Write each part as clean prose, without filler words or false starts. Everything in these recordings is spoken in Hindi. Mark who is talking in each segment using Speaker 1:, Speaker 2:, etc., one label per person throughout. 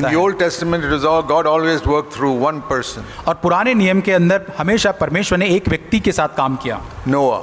Speaker 1: करता
Speaker 2: the
Speaker 1: है।
Speaker 2: Old Testament, it was all God always worked through one person,
Speaker 1: और पुराने नियम के अंदर हमेशा परमेश्वर ने एक व्यक्ति के साथ काम किया,
Speaker 2: Noah,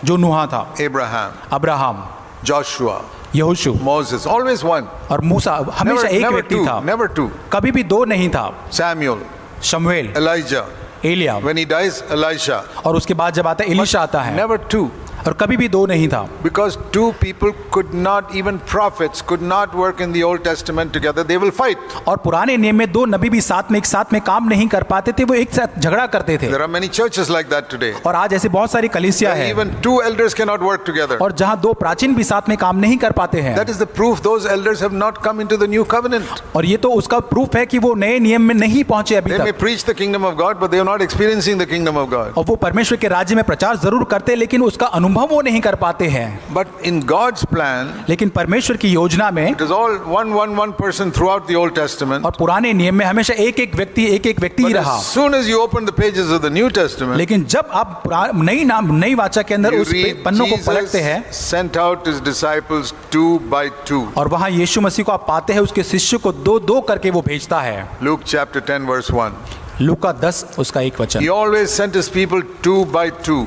Speaker 1: जो नूहा था,
Speaker 2: Abraham,
Speaker 1: अब्राहम,
Speaker 2: Joshua,
Speaker 1: यहोशू
Speaker 2: Moses, always one.
Speaker 1: और मूसा, हमेशा एक
Speaker 2: Never
Speaker 1: व्यक्ति
Speaker 2: two,
Speaker 1: था,
Speaker 2: never two.
Speaker 1: कभी भी दो नहीं था।
Speaker 2: Samuel,
Speaker 1: शमूएल,
Speaker 2: Elijah,
Speaker 1: Elia,
Speaker 2: when he dies, Elisha,
Speaker 1: और उसके बाद जब आता है एलीशा आता है,
Speaker 2: never two.
Speaker 1: और कभी भी दो नहीं था।
Speaker 2: Because two people could not, even prophets could not work in the Old Testament together, they will fight.
Speaker 1: और पुराने नियम में दो नबी भी साथ में काम नहीं कर पाते थे, वो एक साथ झगड़ा करते थे।
Speaker 2: There are many churches like that today.
Speaker 1: और आज ऐसे बहुत सारी कलीसिया है,
Speaker 2: Even two elders cannot work together.
Speaker 1: और जहां दो प्राचीन भी साथ में काम नहीं कर पाते हैं।
Speaker 2: That is the proof those elders have not come into the new covenant.
Speaker 1: और ये तो उसका प्रूफ है कि वो नए नियम में नहीं पहुंचे अभी
Speaker 2: They may
Speaker 1: तक,
Speaker 2: preach the kingdom of God, but they are not experiencing the kingdom of God.
Speaker 1: और वो परमेश्वर के राज्य में प्रचार जरूर करते हैं, लेकिन उसका अनुभव वो नहीं कर पाते हैं।
Speaker 2: But in God's plan,
Speaker 1: लेकिन परमेश्वर की योजना में
Speaker 2: it is all one person throughout the Old Testament.
Speaker 1: और पुराने नियम में हमेशा एक व्यक्ति ही
Speaker 2: But
Speaker 1: रहा।
Speaker 2: as soon as you open the pages of the New Testament,
Speaker 1: लेकिन जब आप नई वाचा के अंदर
Speaker 2: you
Speaker 1: उस
Speaker 2: read
Speaker 1: पन्नों को पलटते हैं,
Speaker 2: Jesus sent out his disciples 2 by 2.
Speaker 1: और वहां यीशु मसीह को आप पाते हैं उसके शिष्य को दो दो करके वो भेजता है।
Speaker 2: Luke chapter 10 verse 1.
Speaker 1: लूका 10 उसका 1 वचन।
Speaker 2: He always sent his people 2 by 2.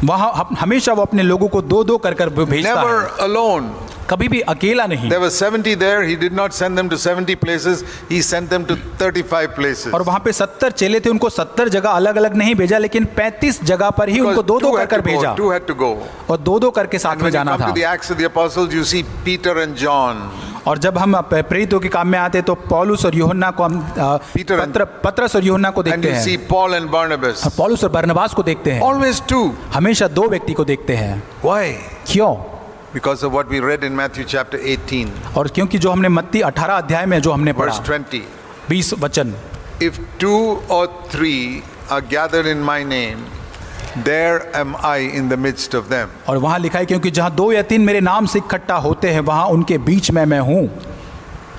Speaker 1: वहां हमेशा वो अपने लोगों को दो दो कर भेजता
Speaker 2: Never
Speaker 1: है,
Speaker 2: alone.
Speaker 1: कभी भी अकेला नहीं।
Speaker 2: There were 70 there. He did not send them to 70 places. He sent them to 35 places.
Speaker 1: और वहां पे 70 चेले थे, उनको 70 जगह अलग अलग नहीं भेजा, लेकिन 35 जगग पर ही उनको दो दो कर भेजा,
Speaker 2: Two had to go.
Speaker 1: और दो दो करके साथ
Speaker 2: And
Speaker 1: में
Speaker 2: when you
Speaker 1: जाना
Speaker 2: come
Speaker 1: था।
Speaker 2: to the Acts of the Apostles, you see Peter and John.
Speaker 1: और जब हम प्रेरितों के काम में आते तो पौलुस और यूहन्ना को हम पत्रस और यूहन्ना को
Speaker 2: And
Speaker 1: देखते
Speaker 2: you
Speaker 1: हैं,
Speaker 2: see Paul and Barnabas.
Speaker 1: और पौलुस और बरनबास को देखते हैं।
Speaker 2: Always two.
Speaker 1: हमेशा दो व्यक्ति को देखते हैं।
Speaker 2: Why?
Speaker 1: क्यों?
Speaker 2: Because of what we read in Matthew chapter 18,
Speaker 1: और क्योंकि जो हमने मत्ती 18 अध्याय में जो हमने
Speaker 2: verse
Speaker 1: पढ़ा
Speaker 2: 20.
Speaker 1: 20 वचन,
Speaker 2: If 2 or 3 are gathered in my name, there am I in the midst of them.
Speaker 1: और वहां लिखा है क्योंकि जहां 2 या 3 मेरे नाम से इकट्ठा होते हैं वहां उनके बीच में मैं हूं।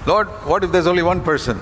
Speaker 2: Lord, what if there's only one person?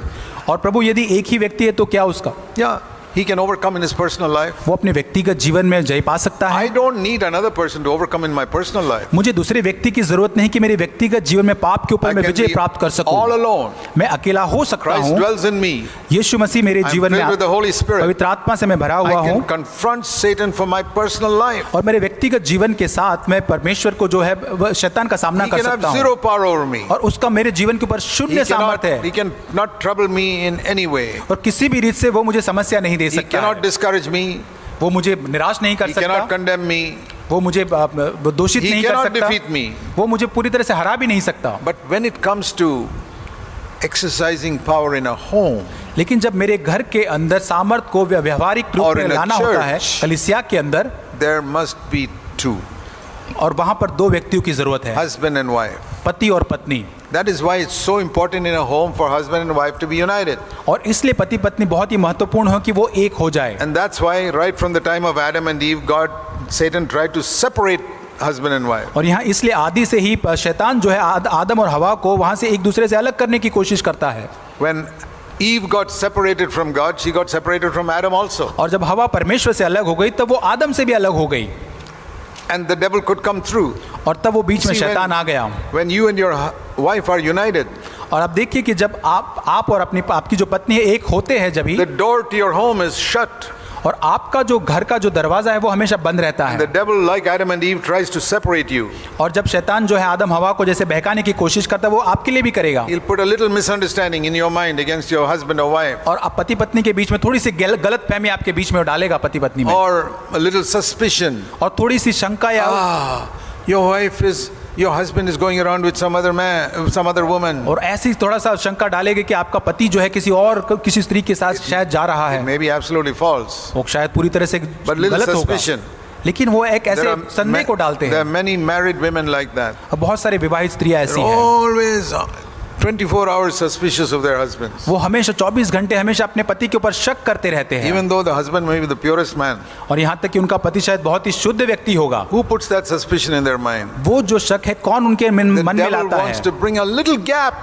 Speaker 1: और प्रभु यदि एक ही व्यक्ति है तो क्या उसका?
Speaker 2: Yeah, he can overcome in his personal life.
Speaker 1: वो अपने व्यक्तिगत जीवन में जय पा सकता है।
Speaker 2: I don't need another person to overcome in my personal life.
Speaker 1: मुझे दूसरे व्यक्ति की जरूरत नहीं कि मेरे व्यक्तिगत जीवन में पाप के
Speaker 2: I
Speaker 1: ऊपर मैं
Speaker 2: can
Speaker 1: विजय
Speaker 2: be
Speaker 1: प्राप्त कर सकूं।
Speaker 2: all alone.
Speaker 1: मैं अकेला हो सकता
Speaker 2: Christ
Speaker 1: हूं।
Speaker 2: dwells in me.
Speaker 1: यीशु मसीह मेरे
Speaker 2: I'm
Speaker 1: जीवन में
Speaker 2: filled with the Holy Spirit.
Speaker 1: पवित्र आत्मा से मैं भरा
Speaker 2: I
Speaker 1: हुआ हूं,
Speaker 2: can confront Satan for my personal life.
Speaker 1: और मेरे व्यक्तिगत जीवन के साथ मैं परमेश्वर को जो है वह शैतान का सामना
Speaker 2: He
Speaker 1: कर
Speaker 2: can have
Speaker 1: सकता हूं,
Speaker 2: zero power over me.
Speaker 1: और उसका मेरे जीवन के ऊपर शून्य सामर्थ्य
Speaker 2: He
Speaker 1: है,
Speaker 2: cannot trouble me in any way.
Speaker 1: और किसी भी रीत से वो मुझे समस्या नहीं दे
Speaker 2: He
Speaker 1: सकता
Speaker 2: cannot
Speaker 1: है।
Speaker 2: discourage me.
Speaker 1: वो मुझे निराश नहीं कर
Speaker 2: He cannot
Speaker 1: सकता,
Speaker 2: condemn me.
Speaker 1: वो मुझे दोषित
Speaker 2: He
Speaker 1: नहीं कर
Speaker 2: cannot
Speaker 1: सकता,
Speaker 2: defeat me.
Speaker 1: वो मुझे पूरी तरह से हरा भी नहीं सकता।
Speaker 2: But when it comes to exercising power in a home,
Speaker 1: लेकिन जब मेरे घर के अंदर सामर्थ को व्यवहारिक रूप
Speaker 2: Or
Speaker 1: में
Speaker 2: in a
Speaker 1: लाना होता है,
Speaker 2: church,
Speaker 1: कलीसिया के अंदर,
Speaker 2: there must be two,
Speaker 1: और वहां पर दो व्यक्तियों की जरूरत है,
Speaker 2: husband and wife.
Speaker 1: पति और पत्नी।
Speaker 2: That is why it's so important in a home for husband and wife to be united.
Speaker 1: और इसलिए पति पत्नी बहुत ही महत्वपूर्ण हो कि वो एक हो जाए।
Speaker 2: And that's why right from the time of Adam and Eve, Satan tried to separate husband and wife.
Speaker 1: और यहाँ इसलिए आदि से ही शैतान जो है आदम और हवा को वहां से एक दूसरे से अलग करने की कोशिश करता है।
Speaker 2: When Eve got separated from God, she got separated from Adam also.
Speaker 1: और जब हवा परमेश्वर से अलग हो गई तब वो आदम से भी अलग हो गई,
Speaker 2: And the devil could come through.
Speaker 1: और तब वो बीच में
Speaker 2: See,
Speaker 1: शैतान आ गया।
Speaker 2: When you and your wife are united,
Speaker 1: और अब देखिए कि जब आप और आपकी जो पत्नी है एक होते हैं, जब ही,
Speaker 2: the door to your home is shut.
Speaker 1: और आपका जो घर का जो दरवाजा है वो हमेशा बंद रहता
Speaker 2: The
Speaker 1: है।
Speaker 2: devil, like Adam and Eve, tries to separate you.
Speaker 1: और जब शैतान जो है आदम हवा को जैसे बहकाने की कोशिश करता है, वो आपके लिए भी करेगा।
Speaker 2: He'll put a little misunderstanding in your mind against your husband or wife,
Speaker 1: और आप पति पत्नी के बीच में थोड़ी सी गलत फहमी आपके बीच में डालेगा, पति पत्नी में,
Speaker 2: or a little suspicion.
Speaker 1: और थोड़ी सी शंका या
Speaker 2: Your husband is going around with some other man, some other woman.
Speaker 1: और ऐसी थोड़ा सा शंका डालेगा कि आपका पति जो है किसी स्त्री के साथ शायद जा रहा है।
Speaker 2: It may be absolutely false.
Speaker 1: वो शायद पूरी तरह से
Speaker 2: But little
Speaker 1: गलत होगा,
Speaker 2: suspicion.
Speaker 1: लेकिन वो एक ऐसे संदेह को डालते
Speaker 2: There
Speaker 1: हैं।
Speaker 2: are many married women like that.
Speaker 1: और बहुत सारे विवाहित स्त्रियां ऐसी हैं,
Speaker 2: Always 24 hours suspicious of their husbands.
Speaker 1: वो हमेशा 24 घंटे हमेशा अपने पति के ऊपर शक करते रहते हैं,
Speaker 2: Even though the husband may be the purest man.
Speaker 1: और यहाँ तक कि उनका पति शायद बहुत ही शुद्ध व्यक्ति होगा।
Speaker 2: Who puts that suspicion in their mind?
Speaker 1: वो जो शक है कौन उनके मन
Speaker 2: The
Speaker 1: में
Speaker 2: devil
Speaker 1: लाता
Speaker 2: wants
Speaker 1: है?
Speaker 2: to bring a little gap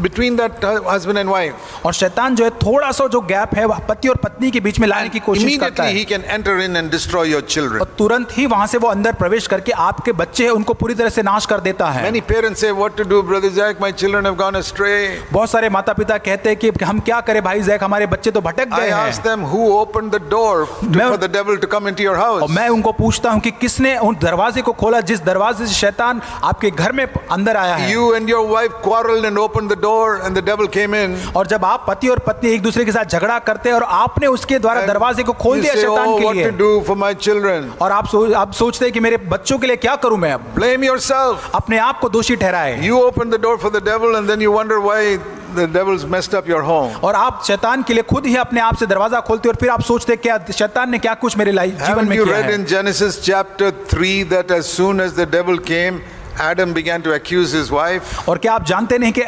Speaker 2: between that husband and wife.
Speaker 1: और शैतान जो है थोड़ा सा जो गैप है वह पति और पत्नी के बीच में लाने की कोशिश करता
Speaker 2: Immediately
Speaker 1: है
Speaker 2: he can enter in and destroy your children.
Speaker 1: और तुरंत ही वहां से वो अंदर प्रवेश करके आपके बच्चे हैं उनको पूरी तरह से नाश कर देता है।
Speaker 2: Many parents say, what to do, Brother Jack, my children have gone astray.
Speaker 1: बहुत सारे माता पिता कहते हैं कि हम क्या करें भाई जैक, हमारे बच्चे तो भटक
Speaker 2: I
Speaker 1: गए
Speaker 2: ask
Speaker 1: हैं।
Speaker 2: them, who opened the door for the devil to come into your house?
Speaker 1: और मैं उनको पूछता हूं कि किसने उन दरवाजे को खोला जिस दरवाजे से शैतान आपके घर में अंदर आया है।
Speaker 2: You and your wife quarreled and opened the door and the devil came in.
Speaker 1: और जब आप पति और पत्नी एक दूसरे के साथ झगड़ा करते हैं और आपने उसके द्वारा दरवाजे को खोल
Speaker 2: You
Speaker 1: दिया
Speaker 2: say,
Speaker 1: शैतान
Speaker 2: oh,
Speaker 1: के
Speaker 2: what
Speaker 1: लिए
Speaker 2: to do for my children?
Speaker 1: और आप सोचते हैं कि मेरे बच्चों के लिए क्या करूं मैं, अब
Speaker 2: Blame yourself.
Speaker 1: अपने आप को दोषी ठहराए।
Speaker 2: You opened the door for the devil and then you wonder why the devil's messed up your home.
Speaker 1: और आप शैतान के लिए खुद ही अपने आप से दरवाजा खोलते हैं और फिर आप सोचते हैं क्या शैतान ने क्या कुछ मेरे जीवन
Speaker 2: Haven't
Speaker 1: में
Speaker 2: you
Speaker 1: किया
Speaker 2: read
Speaker 1: है।
Speaker 2: in Genesis chapter 3 that as soon as the devil came, Adam began to accuse his wife?
Speaker 1: और क्या आप जानते नहीं कि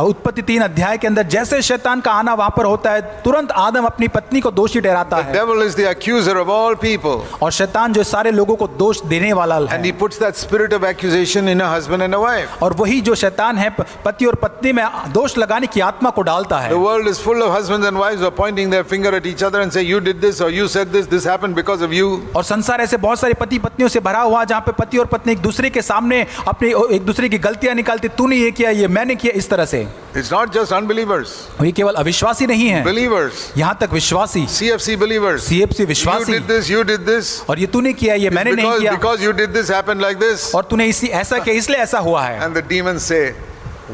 Speaker 1: उत्पत्ति 3 अध्याय के अंदर जैसे शैतान का आना वहां पर होता है तुरंत आदम अपनी पत्नी को दोषी ठहराता
Speaker 2: The
Speaker 1: है
Speaker 2: devil is the accuser of all people.
Speaker 1: और शैतान जो सारे लोगों को दोष देने वाला
Speaker 2: And
Speaker 1: है
Speaker 2: he puts that spirit of accusation in a husband and a wife.
Speaker 1: और वही जो शैतान है पति और पत्नी में दोष लगाने की आत्मा को डालता है।
Speaker 2: The world is full of husbands and wives who are pointing their finger at each other and say, you did this or you said this happened because of you.
Speaker 1: और संसार ऐसे बहुत सारे पति पत्नियों से भरा हुआ जहाँ पे पति और पत्नी एक दूसरे के सामने अपने एक दूसरे की गलतियां निकालती, तूने ये किया, ये मैंने किया, इस तरह से।
Speaker 2: It's not just unbelievers.
Speaker 1: ये केवल अविश्वासी नहीं है,
Speaker 2: Believers.
Speaker 1: यहाँ तक विश्वासी,
Speaker 2: CFC believers.
Speaker 1: CFC
Speaker 2: You
Speaker 1: विश्वासी,
Speaker 2: did this.
Speaker 1: और ये तूने किया, ये मैंने नहीं किया,
Speaker 2: Because you did this happened like this.
Speaker 1: और तूने इसी ऐसा किया इसलिए ऐसा हुआ है।
Speaker 2: And the demons say,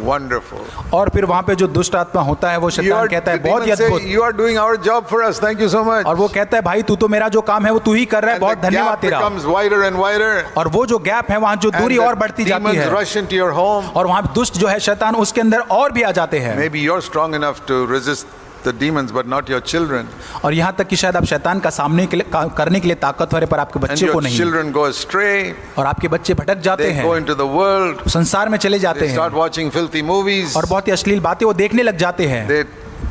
Speaker 2: wonderful.
Speaker 1: और फिर वहां पे जो दुष्ट आत्मा होता है वो शैतान कहता है
Speaker 2: the
Speaker 1: बहुत ही
Speaker 2: demons say,
Speaker 1: अद्भुत,
Speaker 2: you are doing our job for us. Thank you so much.
Speaker 1: और वो कहता है भाई तू तो मेरा जो काम है वो तू ही कर रहा है,
Speaker 2: And
Speaker 1: बहुत
Speaker 2: the
Speaker 1: धन्यवाद
Speaker 2: gap
Speaker 1: तेरा।
Speaker 2: becomes wider and wider.
Speaker 1: और वो जो गैप है वहां जो
Speaker 2: And
Speaker 1: दूरी
Speaker 2: the
Speaker 1: और बढ़ती जाती
Speaker 2: demons
Speaker 1: है
Speaker 2: rush into your home.
Speaker 1: और वहां दुष्ट जो है शैतान उसके अंदर और भी आ जाते हैं।
Speaker 2: Maybe you're strong enough to resist the demons, but not your children.
Speaker 1: और यहाँ तक कि शायद आप शैतान का सामने के लिए करने के लिए ताकतवर है पर आपके
Speaker 2: And
Speaker 1: बच्चे को
Speaker 2: your
Speaker 1: नहीं,
Speaker 2: children go astray.
Speaker 1: और आपके बच्चे भटक जाते
Speaker 2: They
Speaker 1: हैं,
Speaker 2: go into the world.
Speaker 1: संसार में चले जाते
Speaker 2: They
Speaker 1: हैं
Speaker 2: start watching filthy movies.
Speaker 1: और बहुत ही अश्लील बातें वो देखने लग जाते हैं,
Speaker 2: They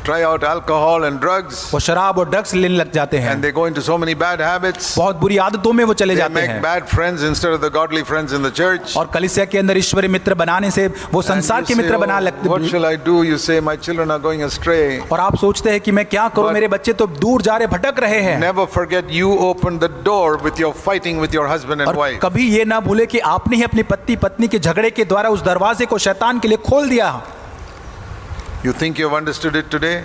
Speaker 2: try out alcohol and drugs.
Speaker 1: वो शराब और ड्रग्स लेने लग जाते हैं,
Speaker 2: And they go into so many bad habits.
Speaker 1: बहुत बुरी आदतों में वो चले
Speaker 2: They
Speaker 1: जाते
Speaker 2: make
Speaker 1: हैं
Speaker 2: bad friends instead of the godly friends in the church.
Speaker 1: और कलीसिया के अंदर ईश्वरीय मित्र बनाने से वो
Speaker 2: And
Speaker 1: संसार
Speaker 2: you
Speaker 1: के
Speaker 2: say,
Speaker 1: मित्र बना
Speaker 2: "Oh,
Speaker 1: लगते
Speaker 2: what shall I do?" You say, my children are going astray.
Speaker 1: और आप सोचते हैं कि मैं क्या करूं,
Speaker 2: But-
Speaker 1: मेरे बच्चे तो दूर जा रहे, भटक रहे हैं।
Speaker 2: Never forget you opened the door with your fighting with your husband and
Speaker 1: और
Speaker 2: wife.
Speaker 1: कभी ये ना भूले कि आपने ही अपनी पत्नी के झगड़े के द्वारा उस दरवाजे को शैतान के लिए खोल दिया।
Speaker 2: You think you've understood it today?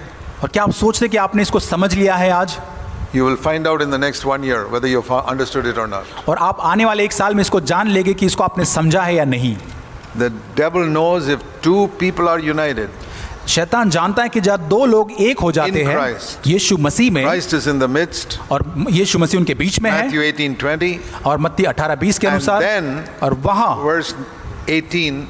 Speaker 1: और क्या आप सोचते हैं कि आपने इसको समझ लिया है आज?
Speaker 2: You will find out in the next 1 year whether you've understood it or not.
Speaker 1: और आप आने वाले 1 साल में इसको जान लेंगे कि इसको आपने समझा है या नहीं।
Speaker 2: The devil knows if two people are united.
Speaker 1: शैतान जानता है कि जब 2 लोग एक हो जाते
Speaker 2: In
Speaker 1: हैं
Speaker 2: Christ.
Speaker 1: यीशु मसीह में,
Speaker 2: Christ is in the midst.
Speaker 1: और यीशु मसीह उनके बीच में है,
Speaker 2: Matthew 18:20.
Speaker 1: और मत्ती 18:20 के
Speaker 2: And
Speaker 1: अनुसार,
Speaker 2: then
Speaker 1: और वहां
Speaker 2: verse 18,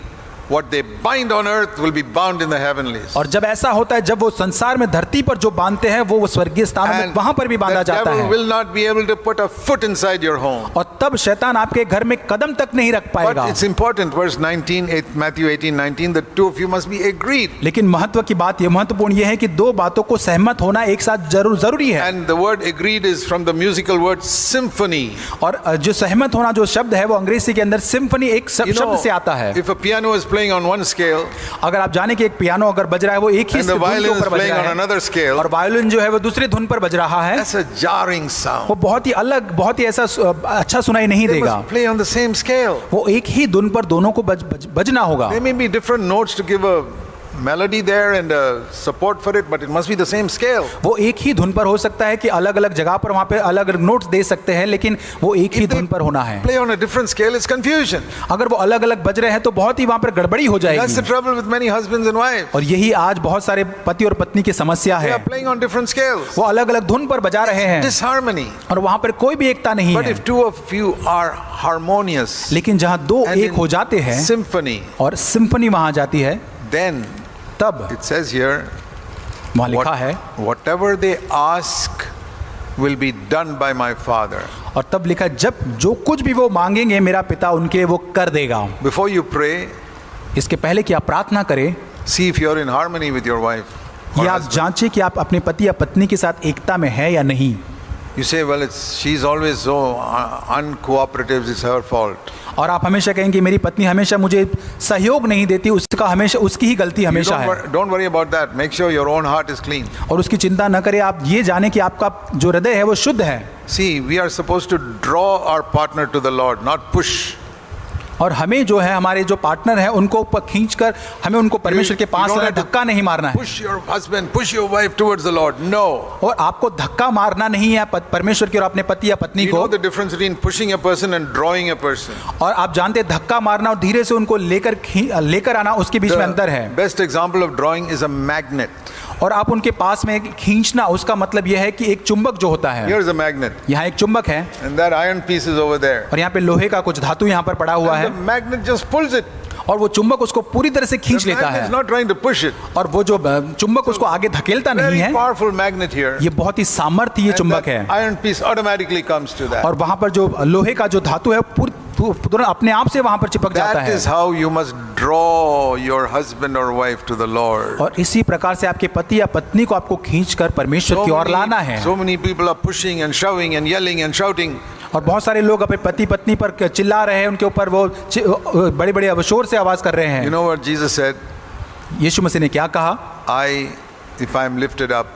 Speaker 2: what they bind on earth will be bound in the heavenlies.
Speaker 1: और जब ऐसा होता है जब वो संसार में धरती पर जो बांधते हैं वो स्वर्गीय स्थानों में
Speaker 2: And
Speaker 1: वहां पर भी बांधा
Speaker 2: the
Speaker 1: जाता
Speaker 2: devil
Speaker 1: है,
Speaker 2: will not be able to put a foot inside your home.
Speaker 1: और तब शैतान आपके घर में कदम तक नहीं रख
Speaker 2: But
Speaker 1: पाएगा।
Speaker 2: it's important, verse 19, Matthew 18:19, the two of you must be agreed.
Speaker 1: लेकिन महत्व की बात ये महत्वपूर्ण ये है कि 2 बातों को सहमत होना एक साथ जरूरी है।
Speaker 2: And the word agreed is from the musical word symphony.
Speaker 1: और जो सहमत होना जो शब्द है वो अंग्रेजी के अंदर सिम्फनी एक
Speaker 2: You know,
Speaker 1: शब्द से आता है।
Speaker 2: if a piano is playing on one scale
Speaker 1: अगर आप जाने कि एक पियानो अगर बज रहा है वो एक ही
Speaker 2: and the
Speaker 1: धुन के
Speaker 2: violin is
Speaker 1: ऊपर बज
Speaker 2: playing
Speaker 1: रहा
Speaker 2: on
Speaker 1: है
Speaker 2: another scale,
Speaker 1: और वायोलिन जो है वो दूसरी धुन पर बज रहा है,
Speaker 2: that's a jarring sound.
Speaker 1: वो बहुत ही अलग, बहुत ही ऐसा अच्छा सुनाई नहीं
Speaker 2: They
Speaker 1: देगा।
Speaker 2: must play on the same scale.
Speaker 1: वो एक ही धुन पर दोनों को बजना होगा।
Speaker 2: There may be different notes to give a melody there and support for it, but it must be the same scale.
Speaker 1: वो एक ही धुन पर हो सकता है कि अलग अलग जगह पर वहाँ पे अलग अलग नोट्स दे सकते हैं, लेकिन वो एक ही
Speaker 2: If they
Speaker 1: धुन पर होना है।
Speaker 2: play on a different scale, it's confusion.
Speaker 1: अगर वो अलग अलग बज रहे हैं तो बहुत ही वहाँ पर गड़बड़ी हो
Speaker 2: That's the
Speaker 1: जाएगी।
Speaker 2: trouble with many husbands and wives.
Speaker 1: और यही आज बहुत सारे पति और पत्नी की समस्या
Speaker 2: They
Speaker 1: है,
Speaker 2: are playing on different scales.
Speaker 1: वो अलग अलग धुन पर बजा रहे हैं
Speaker 2: Disharmony.
Speaker 1: और वहाँ पर कोई भी एकता नहीं
Speaker 2: But
Speaker 1: है।
Speaker 2: if two of you are harmonious
Speaker 1: लेकिन जहाँ 2
Speaker 2: and
Speaker 1: एक हो जाते हैं
Speaker 2: in symphony,
Speaker 1: और सिम्फनी वहाँ जाती है,
Speaker 2: then
Speaker 1: तब
Speaker 2: it says here,
Speaker 1: वहाँ लिखा है,
Speaker 2: whatever they ask will be done by my Father.
Speaker 1: और तब लिखा है, जब जो कुछ भी वो मांगेंगे मेरा पिता उनके वो कर देगा।
Speaker 2: Before you pray,
Speaker 1: इसके पहले कि आप प्रार्थना करें,
Speaker 2: see if you're in harmony with your wife. or
Speaker 1: ये आप
Speaker 2: husband.
Speaker 1: जांचें कि आप अपने पति या पत्नी के साथ एकता में है या नहीं।
Speaker 2: You say, well, she's always so uncooperative, it's her fault.
Speaker 1: और आप हमेशा कहेंगे मेरी पत्नी हमेशा मुझे सहयोग नहीं देती, उसका हमेशा उसकी ही गलती
Speaker 2: You
Speaker 1: हमेशा है।
Speaker 2: don't worry about that. Make sure your own heart is clean.
Speaker 1: और उसकी चिंता न करें, आप ये जाने कि आपका जो हृदय है वो शुद्ध है।
Speaker 2: See, we are supposed to draw our partner to the Lord, not push.
Speaker 1: और हमें जो है हमारे जो पार्टनर है उनको ऊपर खींच कर हमें उनको परमेश्वर के पास लाना, धक्का नहीं मारना है।
Speaker 2: Push your husband, push your wife towards the Lord. No.
Speaker 1: और आपको धक्का मारना नहीं है परमेश्वर की और अपने पति या पत्नी
Speaker 2: You
Speaker 1: को।
Speaker 2: know the difference between pushing a person and drawing a person.
Speaker 1: और आप जानते हैं धक्का मारना और धीरे से उनको लेकर आना, उसके बीच में अंतर है।
Speaker 2: The best example of drawing is a magnet.
Speaker 1: और आप उनके पास में खींचना, उसका मतलब यह है कि एक चुंबक जो होता है,
Speaker 2: Here's a magnet.
Speaker 1: यहाँ एक चुंबक है
Speaker 2: And that iron piece is over there.
Speaker 1: और यहाँ पे लोहे का कुछ धातु यहाँ पर पड़ा हुआ
Speaker 2: And
Speaker 1: है,
Speaker 2: the magnet just pulls it.
Speaker 1: और वो चुंबक उसको पूरी तरह से खींच
Speaker 2: The
Speaker 1: लेता
Speaker 2: magnet is
Speaker 1: है,
Speaker 2: not trying to push it.
Speaker 1: और वो जो चुंबक उसको आगे धकेलता नहीं
Speaker 2: Very
Speaker 1: है।
Speaker 2: powerful magnet here.
Speaker 1: ये बहुत ही सामर्थ्य ये
Speaker 2: And
Speaker 1: चुंबक
Speaker 2: that
Speaker 1: है,
Speaker 2: iron piece automatically comes to that.
Speaker 1: और वहां पर जो लोहे का जो धातु है तुरंत अपने आप से वहां पर चिपक जाता
Speaker 2: That
Speaker 1: है।
Speaker 2: is how you must draw your husband or wife to the Lord.
Speaker 1: और इसी प्रकार से आपके पति या पत्नी को आपको खींचकर परमेश्वर की ओर लाना है।
Speaker 2: So many people are pushing and shoving and yelling and shouting.
Speaker 1: और बहुत सारे लोग अपने पति पत्नी पर चिल्ला रहे हैं, उनके ऊपर वो बड़े बड़े शोर से आवाज कर रहे
Speaker 2: You
Speaker 1: हैं।
Speaker 2: know what Jesus said?
Speaker 1: यीशु मसीह ने क्या कहा?
Speaker 2: I, if I am lifted up,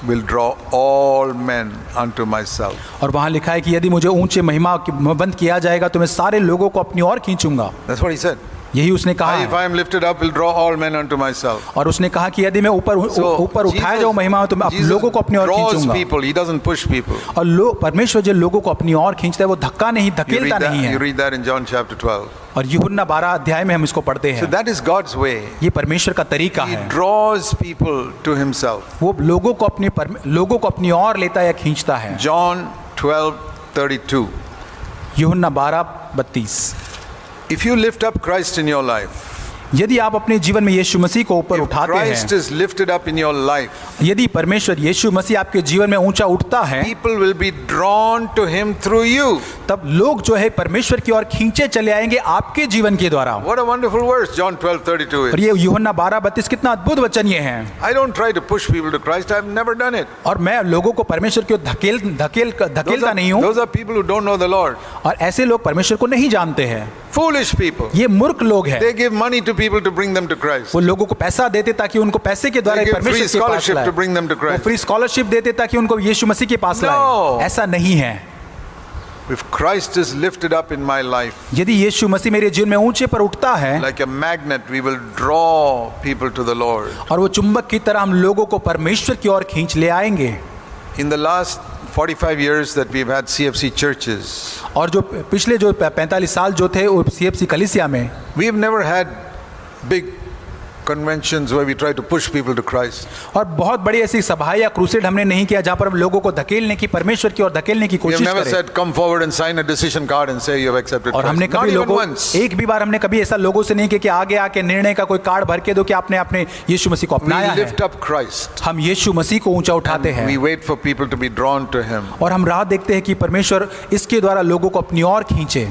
Speaker 2: will draw all men unto myself.
Speaker 1: और वहां लिखा है कि यदि मुझे ऊंचे महिमा बंद किया जाएगा तो मैं सारे लोगों को अपनी ओर खींचूंगा।
Speaker 2: That's what he said.
Speaker 1: यही उसने कहा
Speaker 2: I, if
Speaker 1: है।
Speaker 2: I am lifted up, will draw all men unto myself.
Speaker 1: और उसने कहा कि यदि मैं ऊपर उठाया जाऊं महिमा में तो मैं लोगों को अपनी ओर
Speaker 2: draws
Speaker 1: खींचूंगा।
Speaker 2: people. He doesn't push people.
Speaker 1: और लोग परमेश्वर जो लोगों को अपनी ओर खींचता है वो धक्का नहीं, धकेलता नहीं
Speaker 2: You
Speaker 1: है।
Speaker 2: read that in John chapter 12.
Speaker 1: और यूहन्ना 12 अध्याय में हम इसको पढ़ते
Speaker 2: So
Speaker 1: हैं।
Speaker 2: that is God's way.
Speaker 1: ये परमेश्वर का तरीका
Speaker 2: He
Speaker 1: है,
Speaker 2: draws people to himself.
Speaker 1: वो लोगों को अपनी ओर लेता या खींचता है।
Speaker 2: John 12:32.
Speaker 1: यूहन्ना 12:32।
Speaker 2: If you lift up Christ in your life,
Speaker 1: यदि आप अपने जीवन में यीशु मसीह को ऊपर
Speaker 2: if
Speaker 1: उठाते
Speaker 2: Christ
Speaker 1: हैं,
Speaker 2: is lifted up in your life,
Speaker 1: यदि परमेश्वर यीशु मसीह आपके जीवन में ऊंचा उठता है,
Speaker 2: people will be drawn to him through you.
Speaker 1: तब लोग जो है परमेश्वर की ओर खींचे चले आएंगे आपके जीवन के द्वारा।
Speaker 2: What a wonderful verse John 12:32
Speaker 1: और
Speaker 2: is.
Speaker 1: ये यूहन्ना 12:32 कितना अद्भुत वचन ये है।
Speaker 2: I don't try to push people to Christ. I've never done it.
Speaker 1: और मैं लोगों को परमेश्वर की ओर धकेलता नहीं हूँ।
Speaker 2: Those are people who don't know the Lord.
Speaker 1: और ऐसे लोग परमेश्वर को नहीं जानते हैं,
Speaker 2: Foolish people.
Speaker 1: ये मूर्ख लोग हैं।
Speaker 2: They give money to people to bring them to Christ.
Speaker 1: वो लोगों को पैसा देते ताकि उनको पैसे के द्वारा
Speaker 2: They give
Speaker 1: परमेश्वर
Speaker 2: free
Speaker 1: के पास
Speaker 2: scholarship
Speaker 1: लाए।
Speaker 2: to bring them to
Speaker 1: वो
Speaker 2: Christ.
Speaker 1: फ्री स्कॉलरशिप देते ताकि उनको यीशु मसीह के पास
Speaker 2: No.
Speaker 1: लाए। ऐसा नहीं है।
Speaker 2: If Christ is lifted up in my life,
Speaker 1: यदि यीशु मसीह मेरे जीवन में ऊंचे पर उठता है,
Speaker 2: like a magnet, we will draw people to the Lord.
Speaker 1: और वो चुंबक की तरह हम लोगों को परमेश्वर की ओर खींच ले आएंगे।
Speaker 2: In the last 45 years that we've had CFC churches,
Speaker 1: और जो पिछले जो 45 साल जो थे वो CFC कलीसिया में,
Speaker 2: we've never had big conventions where we try to push people to Christ.
Speaker 1: और बहुत बड़ी ऐसी सभाएं या क्रूसेड हमने नहीं किया जहां पर हम लोगों को धकेलने की, परमेश्वर की ओर धकेलने की
Speaker 2: We have
Speaker 1: कोशिश
Speaker 2: never
Speaker 1: करें।
Speaker 2: said, come forward and sign a decision card and say you have accepted
Speaker 1: और हमने
Speaker 2: Christ. Not
Speaker 1: कभी
Speaker 2: even
Speaker 1: लोगों
Speaker 2: once.
Speaker 1: एक भी बार हमने कभी ऐसा लोगों से नहीं किया कि आगे आके निर्णय का कोई कार्ड भर के दो कि आपने अपने यीशु मसीह को
Speaker 2: We
Speaker 1: अपनाया है।
Speaker 2: lift up Christ.
Speaker 1: हम यीशु मसीह को ऊंचा उठाते हैं
Speaker 2: We wait for people to be drawn to him.
Speaker 1: और हम राह देखते हैं कि परमेश्वर इसके द्वारा लोगों को अपनी ओर खींचे।